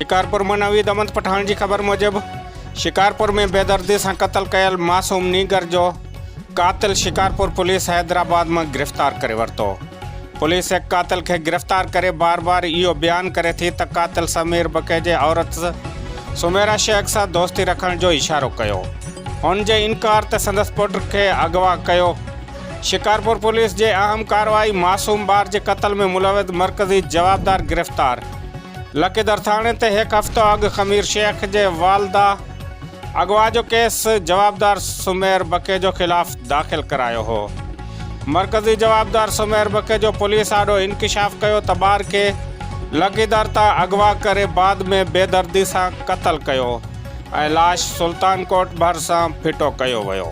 शिकारपुर में नवीद अहमद पठान की खबर मूजिब शिकारपुर में बेदर्दी से कत्ल कयल मासूम नीगर जो कातिल शिकारपुर पुलिस हैदराबाद में गिरफ्तार करे वरतो। पुलिस एक कातिल के गिरफ्तार करे बार बार यो बयान करे थी त कातिल समीर बकेजे औरत सुमेरा शेख से दोस्ती रखने जो इशारो कयो। उन जे इनकार ते संदस पुट के अगवा कयो। शिकारपुर पुलिस जे अहम कार्रवाई मासूम बार जे कत्ल में मुलविद मरकजी जवाबदार गिरफ्तार। लकीदर थाने ते एक हफ्तो अग खमीर शेख जे वालदा अगवा जो केस जवाबदार सुमेर बकेजो खिलाफ दाखिल करायो हो। मरकजी जवाबदार सुमेर बकेजो पुलिस आडो इंकिशाफ कयो त बार के लकीदर ता अगवा करे बाद में बेदर्दी से कत्ल कयो ऐं लाश सुल्तान कोट भर से फिटो कयो वयो।